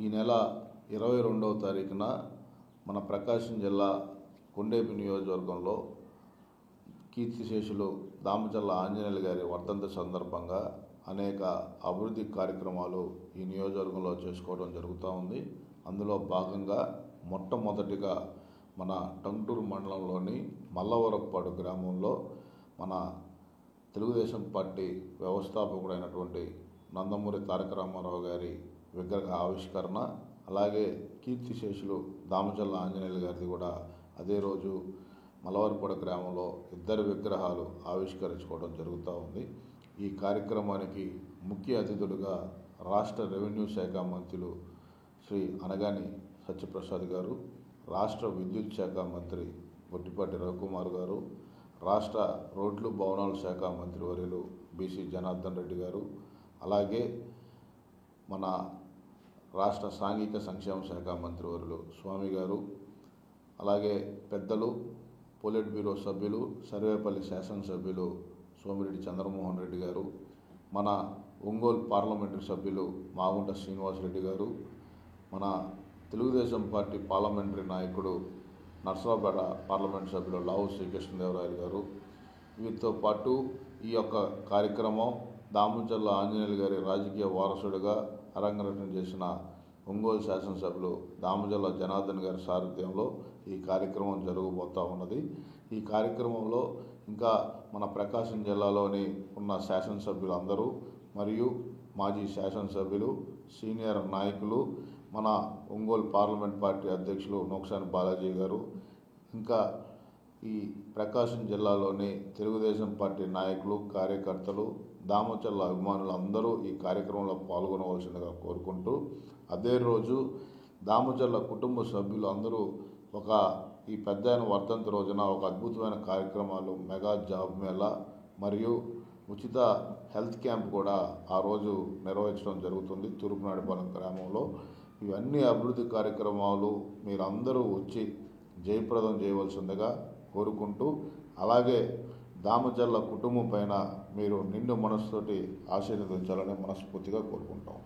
ఈ నెల 22వ తారీఖున మన ప్రకాశం జిల్లా కొండేపి నియోజకవర్గంలో కీర్తిశేషులు దామచర్ల ఆంజనేయులు గారి వర్ధంతి సందర్భంగా అనేక అభివృద్ధి కార్యక్రమాలు ఈ నియోజకవర్గంలో చేసుకోవడం జరుగుతూ ఉంది. అందులో భాగంగా మొట్టమొదటిగా మన టంగుటూరు మండలంలోని మల్లవరపాడు గ్రామంలో మన తెలుగుదేశం పార్టీ వ్యవస్థాపకుడైనటువంటి నందమూరి తారక రామారావు గారి విగ్రహ ఆవిష్కరణ, అలాగే కీర్తిశేషులు దామచర్ల ఆంజనేయులు గారిది కూడా అదే రోజు మల్లవరపాడు గ్రామంలో ఇద్దరు విగ్రహాలు ఆవిష్కరించుకోవడం జరుగుతూ ఉంది. ఈ కార్యక్రమానికి ముఖ్య అతిథులుగా రాష్ట్ర రెవెన్యూ శాఖ మంత్రులు శ్రీ అనగాని సత్యప్రసాద్ గారు, రాష్ట్ర విద్యుత్ శాఖ మంత్రి గొట్టిపాటి రవికుమార్ గారు, రాష్ట్ర రోడ్లు భవనాల శాఖ మంత్రివర్యులు బీసీ జనార్దన్ రెడ్డి గారు, అలాగే మన రాష్ట్ర సాంఘిక సంక్షేమ శాఖ మంత్రివర్యులు స్వామి గారు, అలాగే పెద్దలు పొలిట్ బ్యూరో సభ్యులు సర్వేపల్లి శాసనసభ్యులు సోమిరెడ్డి చంద్రమోహన్ రెడ్డి గారు, మన ఒంగోలు పార్లమెంటరీ సభ్యులు మాగుంట శ్రీనివాసరెడ్డి గారు, మన తెలుగుదేశం పార్టీ పార్లమెంటరీ నాయకుడు నర్సరావుపేట పార్లమెంట్ సభ్యులు లావు శ్రీకృష్ణదేవరాయలు గారు, వీరితో పాటు ఈ యొక్క కార్యక్రమం దామచర్ల ఆంజనేయులు గారి రాజకీయ వారసుడిగా అరంగేట్రం చేసిన ఒంగోలు శాసనసభ్యులు దామచర్ల జనార్దన్ గారి సారథ్యంలో ఈ కార్యక్రమం జరగబోతూ ఉన్నది. ఈ కార్యక్రమంలో ఇంకా మన ప్రకాశం జిల్లాలోని ఉన్న శాసనసభ్యులు అందరూ మరియు మాజీ శాసనసభ్యులు, సీనియర్ నాయకులు, మన ఒంగోలు పార్లమెంట్ పార్టీ అధ్యక్షులు నోక్సాని బాలాజీ గారు, ఇంకా ఈ ప్రకాశం జిల్లాలోని తెలుగుదేశం పార్టీ నాయకులు, కార్యకర్తలు, దామచర్ల అభిమానులు అందరూ ఈ కార్యక్రమంలో పాల్గొనవలసిందిగా కోరుకుంటూ, అదే రోజు దామచర్ల కుటుంబ సభ్యులు అందరూ ఈ పెద్దాయన వర్ధంతి రోజున ఒక అద్భుతమైన కార్యక్రమాలు, మెగా జాబ్ మేళా మరియు ఉచిత హెల్త్ క్యాంప్ కూడా ఆ రోజు నిర్వహించడం జరుగుతుంది తూర్పునాడిపాలెం గ్రామంలో. ఇవన్నీ అభివృద్ధి కార్యక్రమాలు మీరందరూ వచ్చి జయప్రదం చేయవలసిందిగా కోరుకుంటూ, అలాగే దామచర్ల కుటుంబం పైన మీరు నిండు మనసుతోటి ఆశీర్వదించాలని మనస్ఫూర్తిగా కోరుకుంటాం.